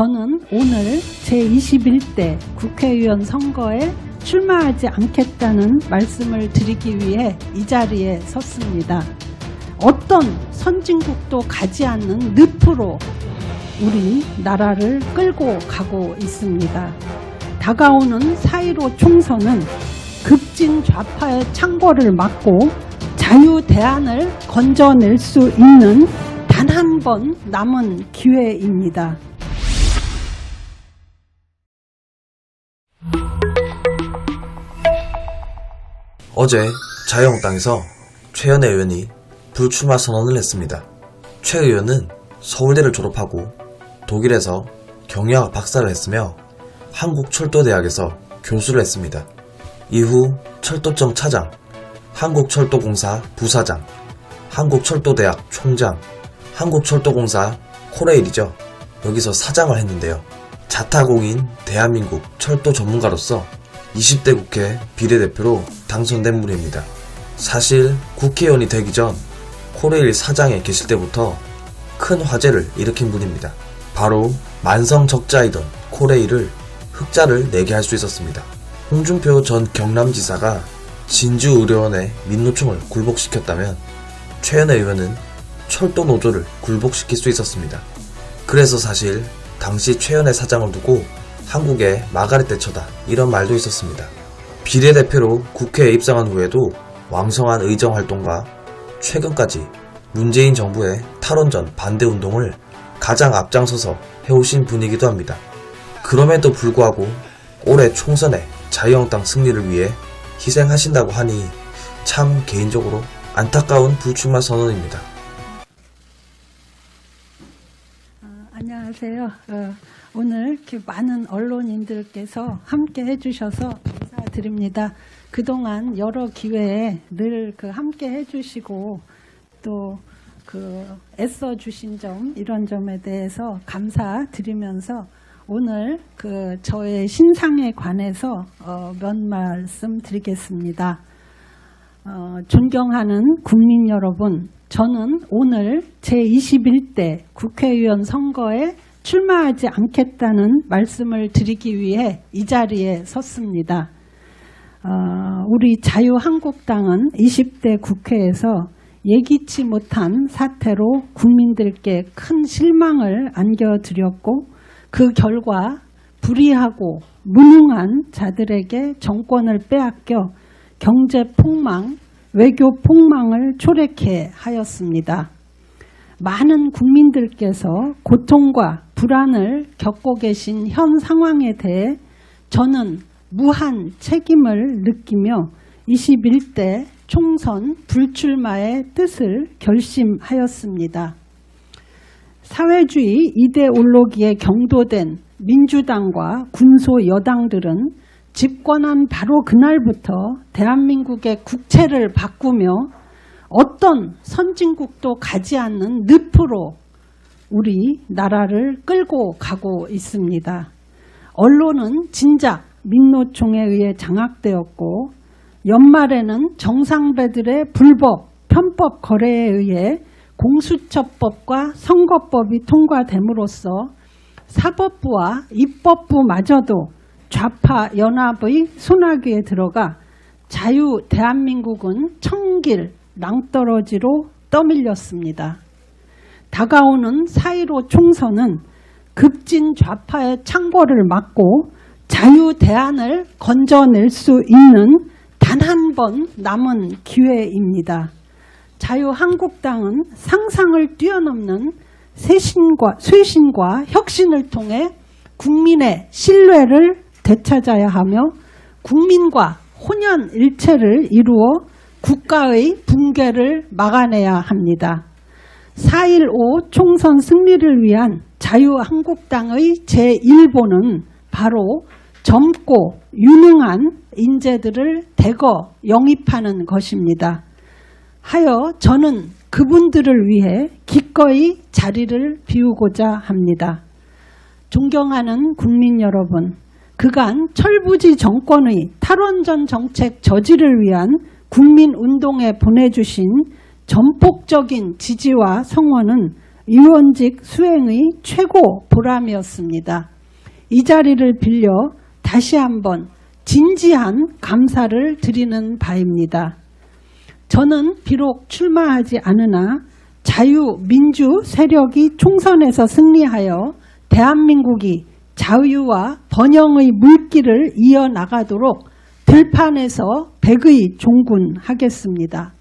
저는 오늘 제21대 국회의원 선거에 출마하지 않겠다는 말씀을 드리기 위해 이 자리에 섰습니다. 어떤 선진국도 가지 않는 늪으로 우리 나라를 끌고 가고 있습니다. 다가오는 4.15 총선은 급진 좌파의 창궐을 막고 자유 대안을 건져낼 수 있는 단 한 번 남은 기회입니다. 어제 자유한국당에서 최현애 의원이 불출마 선언을 했습니다. 최 의원은 서울대를 졸업하고 독일에서 경영학 박사를 했으며 한국철도대학에서 교수를 했습니다. 이후 철도청 차장, 한국철도공사 부사장, 한국철도대학 총장, 한국철도공사 코레일이죠. 여기서 사장을 했는데요. 자타공인 대한민국 철도 전문가로서 20대 국회 비례대표로 당선된 분입니다. 사실 국회의원이 되기 전 코레일 사장에 계실 때부터 큰 화제를 일으킨 분입니다. 바로 만성적자이던 코레일을 흑자를 내게 할 수 있었습니다. 홍준표 전 경남지사가 진주의료원의 민노총을 굴복시켰다면 최현애 의원은 철도 노조를 굴복시킬 수 있었습니다. 그래서 사실 당시 최현애 사장을 두고 한국의 마가렛 대처다 이런 말도 있었습니다. 비례대표로 국회에 입성한 후에도 왕성한 의정활동과 최근까지 문재인 정부의 탈원전 반대운동을 가장 앞장서서 해오신 분이기도 합니다. 그럼에도 불구하고 올해 총선에 자유한국당 승리를 위해 희생하신다고 하니 참 개인적으로 안타까운 불출마 선언입니다. 안녕하세요. 오늘 이렇게 많은 언론인들께서 함께 해주셔서 감사드립니다. 그동안 여러 기회에 늘 함께 해주시고 또 애써주신 점 이런 점에 대해서 감사드리면서 오늘 저의 신상에 관해서 몇 말씀 드리겠습니다. 존경하는 국민 여러분, 저는 오늘 제21대 국회의원 선거에 출마하지 않겠다는 말씀을 드리기 위해 이 자리에 섰습니다. 우리 자유한국당은 20대 국회에서 예기치 못한 사태로 국민들께 큰 실망을 안겨드렸고 그 결과 불의하고 무능한 자들에게 정권을 빼앗겨 경제 폭망, 외교 폭망을 초래케 하였습니다. 많은 국민들께서 고통과 불안을 겪고 계신 현 상황에 대해 저는 무한 책임을 느끼며 21대 총선 불출마의 뜻을 결심하였습니다. 사회주의 이데올로기에 경도된 민주당과 군소 여당들은 집권한 바로 그날부터 대한민국의 국채를 바꾸며 어떤 선진국도 가지 않는 늪으로 우리 나라를 끌고 가고 있습니다. 언론은 진작 민노총에 의해 장악되었고 연말에는 정상배들의 불법, 편법 거래에 의해 공수처법과 선거법이 통과됨으로써 사법부와 입법부마저도 좌파 연합의 소나기에 들어가 자유 대한민국은 청길 낭떠러지로 떠밀렸습니다. 다가오는 4.15 총선은 급진 좌파의 창궐을 막고 자유 대안을 건져낼 수 있는 단 한 번 남은 기회입니다. 자유한국당은 상상을 뛰어넘는 쇄신과 혁신을 통해 국민의 신뢰를 되찾아야 하며 국민과 혼연일체를 이루어 국가의 붕괴를 막아내야 합니다. 4.15 총선 승리를 위한 자유한국당의 제1보는 바로 젊고 유능한 인재들을 대거 영입하는 것입니다. 하여 저는 그분들을 위해 기꺼이 자리를 비우고자 합니다. 존경하는 국민 여러분, 그간 철부지 정권의 탈원전 정책 저지를 위한 국민운동에 보내주신 전폭적인 지지와 성원은 의원직 수행의 최고 보람이었습니다. 이 자리를 빌려 다시 한번 진지한 감사를 드리는 바입니다. 저는 비록 출마하지 않으나 자유민주 세력이 총선에서 승리하여 대한민국이 자유와 번영의 물길을 이어나가도록 들판에서 백의 종군하겠습니다.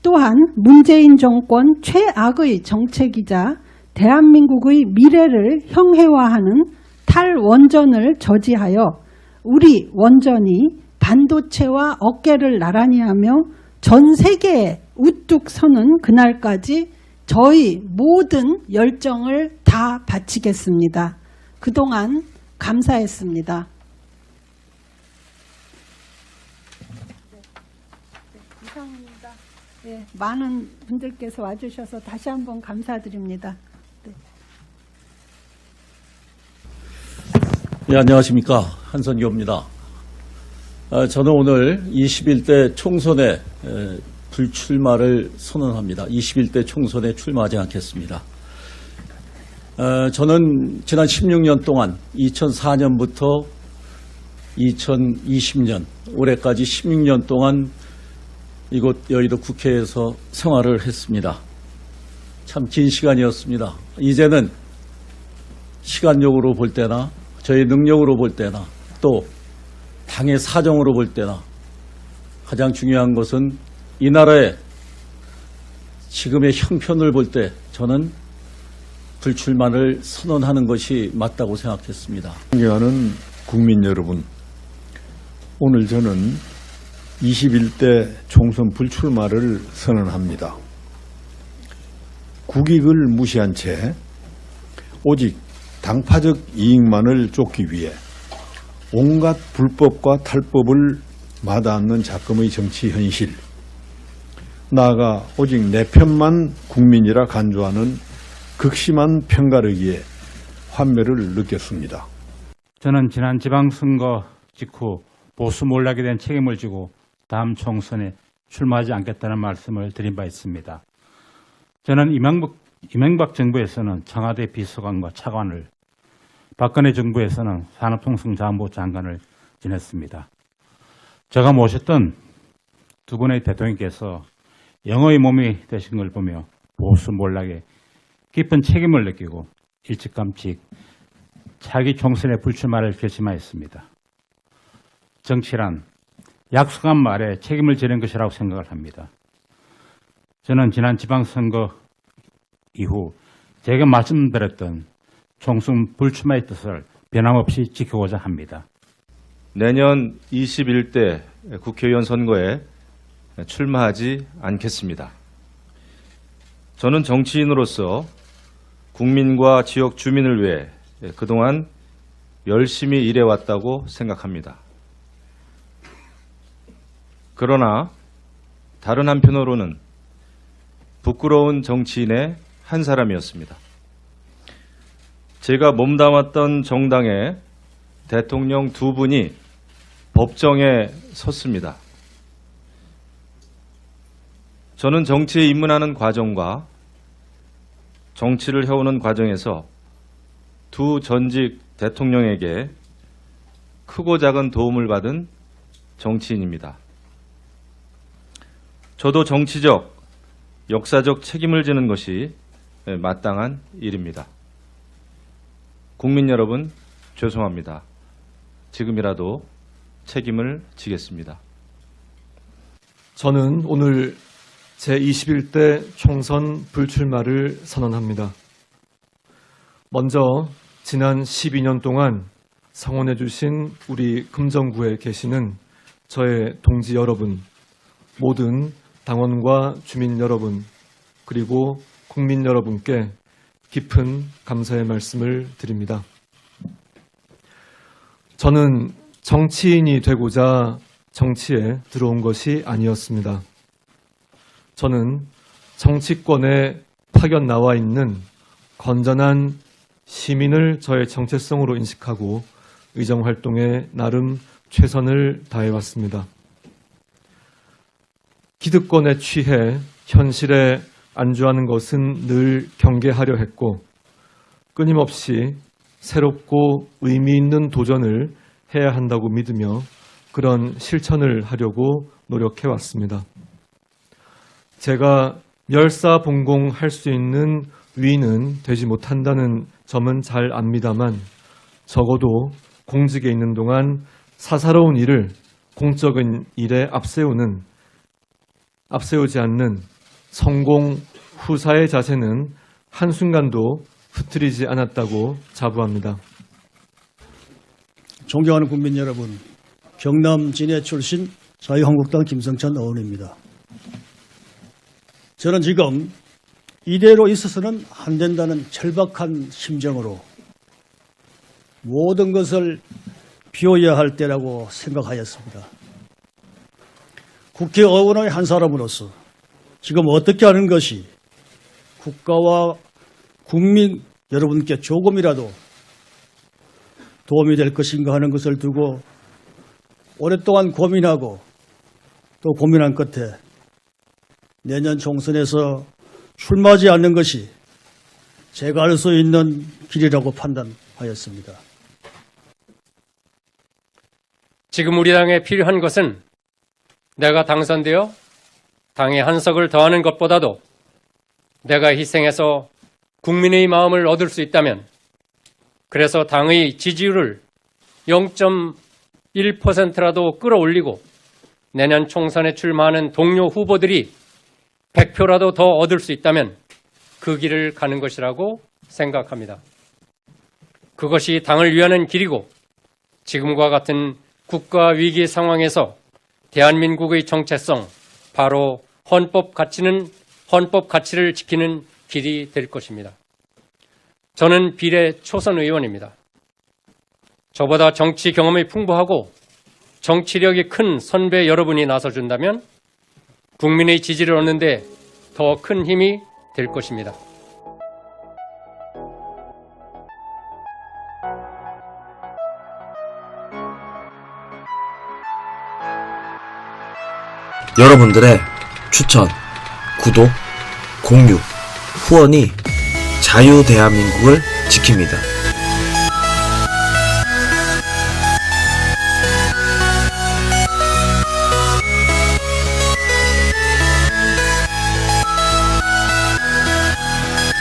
또한 문재인 정권 최악의 정책이자 대한민국의 미래를 형해화하는 탈원전을 저지하여 우리 원전이 반도체와 어깨를 나란히 하며 전 세계에 우뚝 서는 그날까지 저희 모든 열정을 다 바치겠습니다. 그동안 감사했습니다. 이상입니다. 네, 많은 분들께서 와주셔서 다시 한번 감사드립니다. 네. 예, 안녕하십니까. 한선교입니다. 저는 오늘 21대 총선에 불출마를 선언합니다. 21대 총선에 출마하지 않겠습니다. 저는 지난 16년 동안 2004년부터 2020년 올해까지 16년 동안 이곳 여의도 국회에서 생활을 했습니다. 참 긴 시간이었습니다. 이제는 시간적으로 볼 때나 저의 능력으로 볼 때나 또 당의 사정으로 볼 때나 가장 중요한 것은 이 나라의 지금의 형편을 볼 때 저는 불출마를 선언하는 것이 맞다고 생각했습니다. 존경하는 국민 여러분, 오늘 저는 21대 총선 불출마를 선언합니다. 국익을 무시한 채 오직 당파적 이익만을 쫓기 위해 온갖 불법과 탈법을 마다않는 작금의 정치 현실, 나아가 오직 내 편만 국민이라 간주하는 극심한 편가르기에 환멸을 느꼈습니다. 저는 지난 지방선거 직후 보수 몰락에 대한 책임을 지고 다음 총선에 출마하지 않겠다는 말씀을 드린 바 있습니다. 저는 이명박 정부에서는 청와대 비서관과 차관을, 박근혜 정부에서는 산업통상자원부 장관을 지냈습니다. 제가 모셨던 두 분의 대통령께서 영어의 몸이 되신 걸 보며 보수 몰락에 깊은 책임을 느끼고 일찌감치 차기 총선에 불출마를 결심하였습니다. 정치란 약속한 말에 책임을 지는 것이라고 생각을 합니다. 저는 지난 지방선거 이후 제가 말씀드렸던 총선 불출마의 뜻을 변함없이 지키고자 합니다. 내년 21대 국회의원 선거에 출마하지 않겠습니다. 저는 정치인으로서 국민과 지역 주민을 위해 그동안 열심히 일해왔다고 생각합니다. 그러나 다른 한편으로는 부끄러운 정치인의 한 사람이었습니다. 제가 몸담았던 정당의 대통령 두 분이 법정에 섰습니다. 저는 정치에 입문하는 과정과 정치를 해오는 과정에서 두 전직 대통령에게 크고 작은 도움을 받은 정치인입니다. 저도 정치적, 역사적 책임을 지는 것이 마땅한 일입니다. 국민 여러분, 죄송합니다. 지금이라도 책임을 지겠습니다. 저는 오늘 제21대 총선 불출마를 선언합니다. 먼저 지난 12년 동안 성원해 주신 우리 금정구에 계시는 저의 동지 여러분, 모든 당원과 주민 여러분, 그리고 국민 여러분께 깊은 감사의 말씀을 드립니다. 저는 정치인이 되고자 정치에 들어온 것이 아니었습니다. 저는 정치권에 파견 나와 있는 건전한 시민을 저의 정체성으로 인식하고 의정활동에 나름 최선을 다해왔습니다. 기득권에 취해 현실에 안주하는 것은 늘 경계하려 했고 끊임없이 새롭고 의미 있는 도전을 해야 한다고 믿으며 그런 실천을 하려고 노력해 왔습니다. 제가 멸사봉공할 수 있는 위인은 되지 못한다는 점은 잘 압니다만 적어도 공직에 있는 동안 사사로운 일을 공적인 일에 앞세우지 않는 성공 후사의 자세는 한순간도 흐트리지 않았다고 자부합니다. 존경하는 국민 여러분, 경남 진해 출신 자유한국당 김성찬 의원입니다. 저는 지금 이대로 있어서는 안 된다는 절박한 심정으로 모든 것을 비워야 할 때라고 생각하였습니다. 국회의원의 한 사람으로서 지금 어떻게 하는 것이 국가와 국민 여러분께 조금이라도 도움이 될 것인가 하는 것을 두고 오랫동안 고민하고 또 고민한 끝에 내년 총선에서 출마하지 않는 것이 제가 할 수 있는 길이라고 판단하였습니다. 지금 우리 당에 필요한 것은 내가 당선되어 당에 한석을 더하는 것보다도 내가 희생해서 국민의 마음을 얻을 수 있다면, 그래서 당의 지지율을 0.1%라도 끌어올리고 내년 총선에 출마하는 동료 후보들이 100표라도 더 얻을 수 있다면 그 길을 가는 것이라고 생각합니다. 그것이 당을 위하는 길이고 지금과 같은 국가 위기 상황에서 대한민국의 정체성, 바로 헌법 가치를 지키는 길이 될 것입니다. 저는 비례 초선 의원입니다. 저보다 정치 경험이 풍부하고 정치력이 큰 선배 여러분이 나서준다면 국민의 지지를 얻는 데 더 큰 힘이 될 것입니다. 여러분들의 추천, 구독, 공유, 후원이 자유 대한민국을 지킵니다.